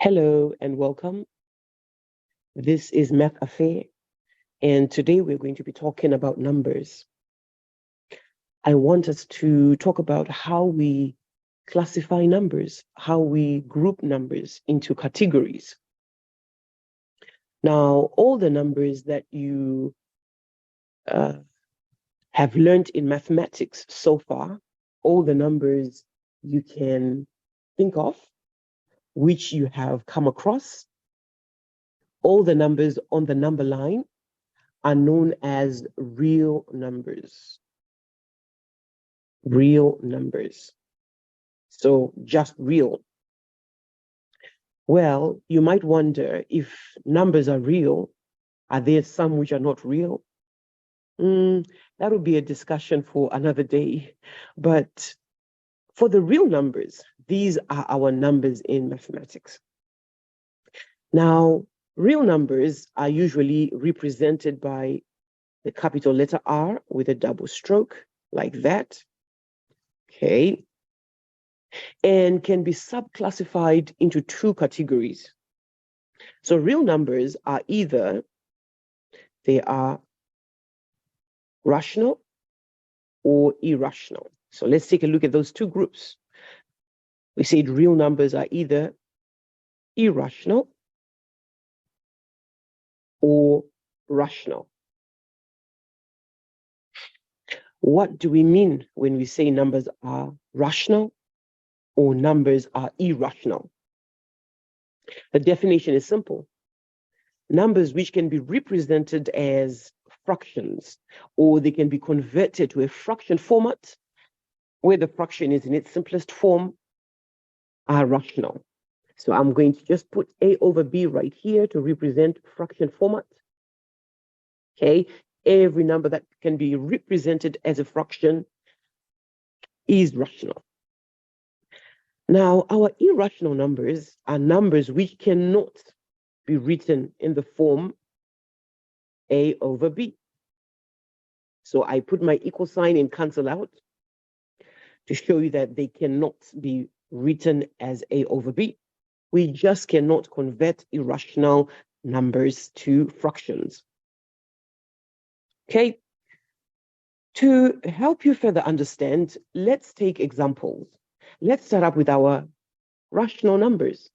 Hello and welcome. This is Math Affair, and today we're going to be talking about numbers. I want us to talk about how we classify numbers, how we group numbers into categories. Now, all the numbers that you have learned in mathematics so far, all the numbers you can think of, which you have come across, all the numbers on the number line are known as real numbers. Real numbers. So just real. Well, you might wonder, if numbers are real, are there some which are not real? That would be a discussion for another day. But for the real numbers, these are our numbers in mathematics. Now, real numbers are usually represented by the capital letter R with a double stroke, like that. Okay. And can be subclassified into two categories. So real numbers are either they are rational or irrational. So let's take a look at those two groups. We said real numbers are either irrational or rational. What do we mean when we say numbers are rational or numbers are irrational? The definition is simple. Numbers which can be represented as fractions, or they can be converted to a fraction format where the fraction is in its simplest form, are rational. So I'm going to just put A over B right here to represent fraction format. Okay, every number that can be represented as a fraction is rational. Now, our irrational numbers are numbers which cannot be written in the form A over B. So I put my equal sign and cancel out to show you that they cannot be written as A over B. We just cannot convert irrational numbers to fractions. Okay, to help you further understand, let's take examples. Let's start up with our rational numbers.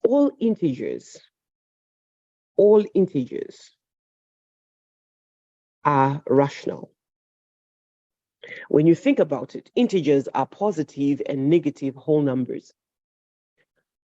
All integers are rational. When you think about it, integers are positive and negative whole numbers.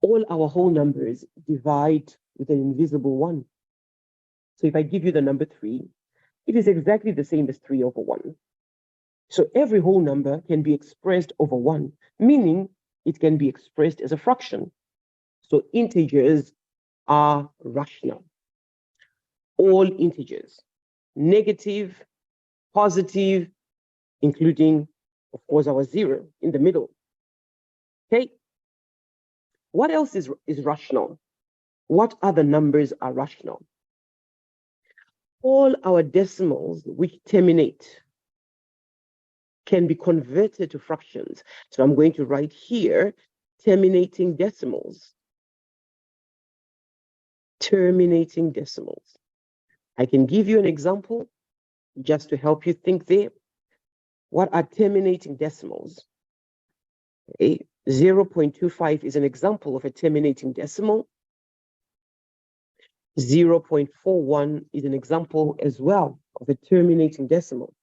All our whole numbers divide with an invisible 1. So if I give you the number 3, it is exactly the same as 3 over 1. So every whole number can be expressed over 1, meaning it can be expressed as a fraction. So integers are rational. All integers, negative, positive, including, of course, our 0 in the middle. Okay. What else is rational? What other numbers are rational? All our decimals which terminate can be converted to fractions. So I'm going to write here terminating decimals. Terminating decimals. I can give you an example just to help you think there. What are terminating decimals? Okay. 0.25 is an example of a terminating decimal. 0.41 is an example as well of a terminating decimal.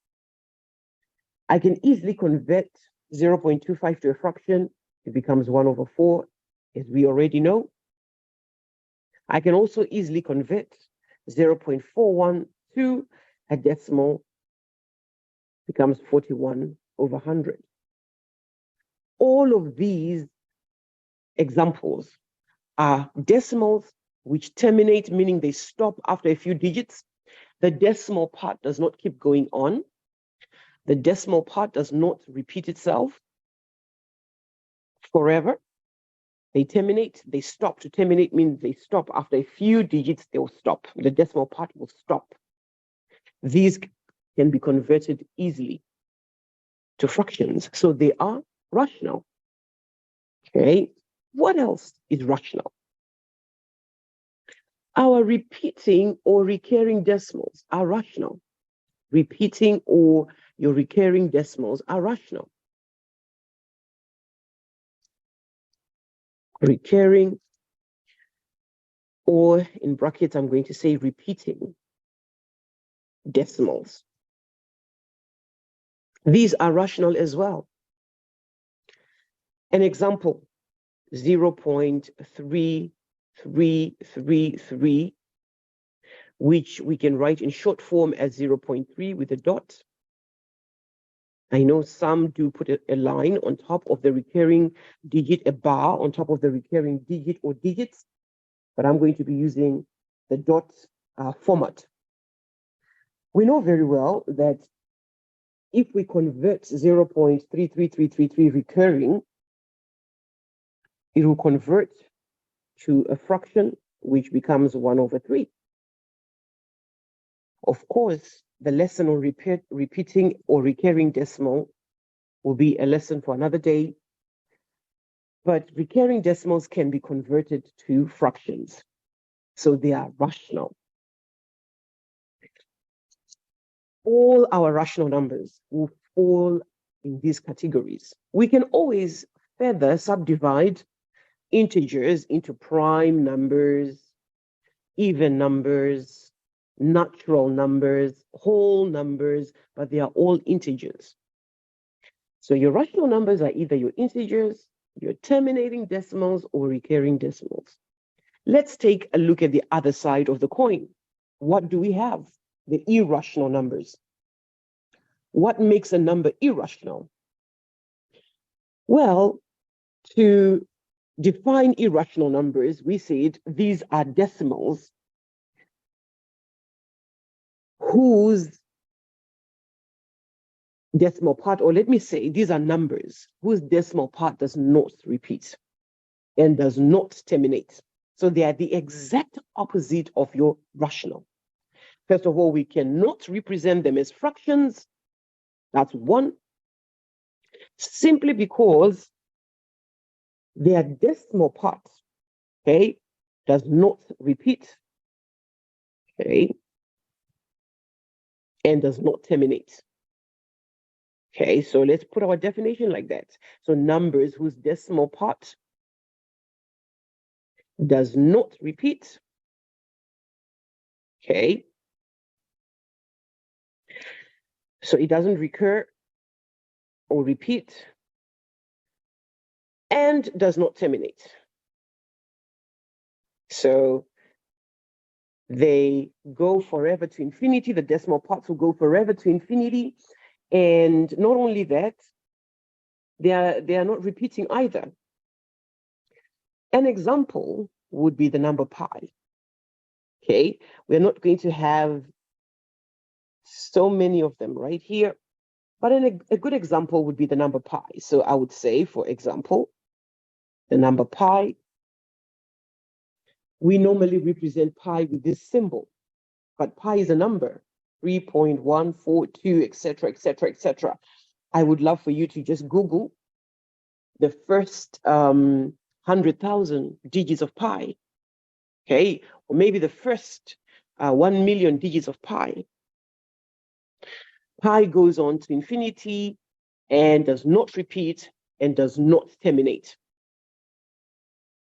I can easily convert 0.25 to a fraction. It becomes 1 over 4, as we already know. I can also easily convert 0.41 to a decimal. It becomes 41 over 100. All of these examples are decimals which terminate, meaning they stop after a few digits. The decimal part does not keep going on. The decimal part does not repeat itself forever. They terminate, they stop. To terminate means they stop. After a few digits, they'll stop. The decimal part will stop. These can be converted easily to fractions. So they are rational. Okay. What else is rational? Our repeating or recurring decimals are rational. Repeating or your recurring decimals are rational. Recurring, or in brackets, I'm going to say repeating decimals. These are rational as well. An example, 0.3333, which we can write in short form as 0.3 with a dot. I know some do put a line on top of the recurring digit, a bar on top of the recurring digit or digits, but I'm going to be using the dot format. We know very well that if we convert 0.33333 recurring, it will convert to a fraction, which becomes 1/3. Of course, the lesson on repeating or recurring decimal will be a lesson for another day, but recurring decimals can be converted to fractions, so they are rational. All our rational numbers will fall in these categories. We can always further subdivide integers into prime numbers, even numbers, natural numbers, whole numbers, but they are all integers. So your rational numbers are either your integers, your terminating decimals, or recurring decimals. Let's take a look at the other side of the coin. What do we have? The irrational numbers. What makes a number irrational? Well, to define irrational numbers, we said these are decimals whose decimal part, or let me say, these are numbers whose decimal part does not repeat and does not terminate. So they are the exact opposite of your rational. First of all, we cannot represent them as fractions. That's one. Simply because their decimal part, okay, does not repeat, okay, and does not terminate. Okay, so let's put our definition like that. So numbers whose decimal part does not repeat, okay, so it doesn't recur or repeat, and does not terminate. So they go forever to infinity. The decimal parts will go forever to infinity. And not only that, they are not repeating either. An example would be the number pi. Okay, we're not going to have so many of them right here, but a good example would be the number pi. So I would say, for example, the number pi, we normally represent pi with this symbol, but pi is a number, 3.142, etc., etc., etc. I would love for you to just Google the first 100,000 digits of pi, okay, or maybe the first 1 million digits of pi. Pi goes on to infinity and does not repeat and does not terminate.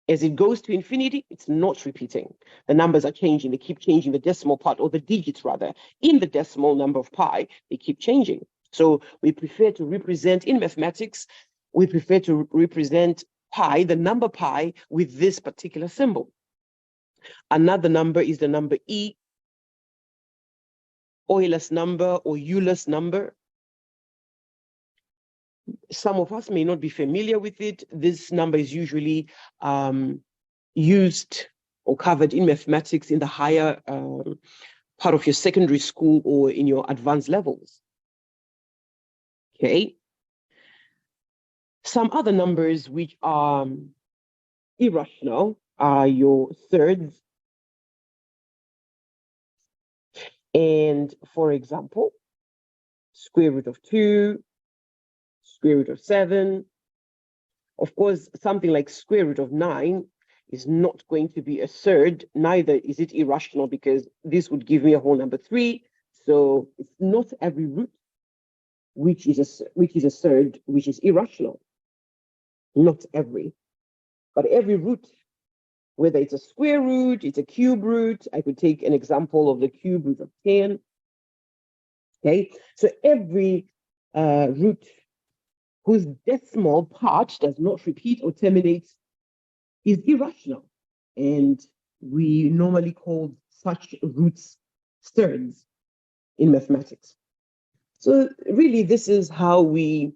As it goes to infinity, it's not repeating. The numbers are changing. They keep changing the decimal part, or the digits rather, in the decimal number of pi. They keep changing. So we prefer to represent, in mathematics, we prefer to represent pi, the number pi, with this particular symbol. Another number is the number E, Euler's number or Euler's number. Some of us may not be familiar with it. This number is usually used or covered in mathematics in the higher part of your secondary school or in your advanced levels. Okay. Some other numbers which are irrational are your surds. And for example, square root of 2, square root of 7, Of course, something like square root of 9 is not going to be a surd, neither is it irrational, because this would give me a whole number 3. So it's not every root which is a surd, which is irrational. Not every. But every root, whether it's a square root, it's a cube root. I could take an example of the cube root of 10. Okay, so every root whose decimal part does not repeat or terminate is irrational. And we normally call such roots surds in mathematics. So really, this is how we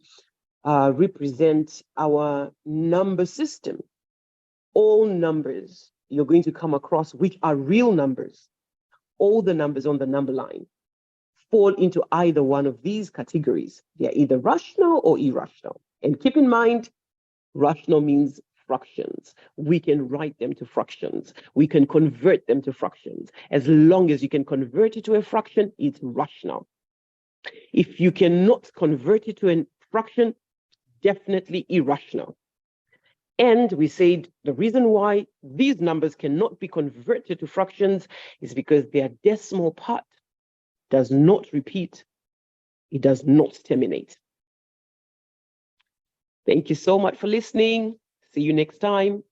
represent our number system. All numbers you're going to come across, which are real numbers, all the numbers on the number line fall into either one of these categories. They're either rational or irrational. And keep in mind, rational means fractions. We can write them to fractions. We can convert them to fractions. As long as you can convert it to a fraction, it's rational. If you cannot convert it to a fraction, definitely irrational. And we said the reason why these numbers cannot be converted to fractions is because their decimal part does not repeat. It does not terminate. Thank you so much for listening. See you next time.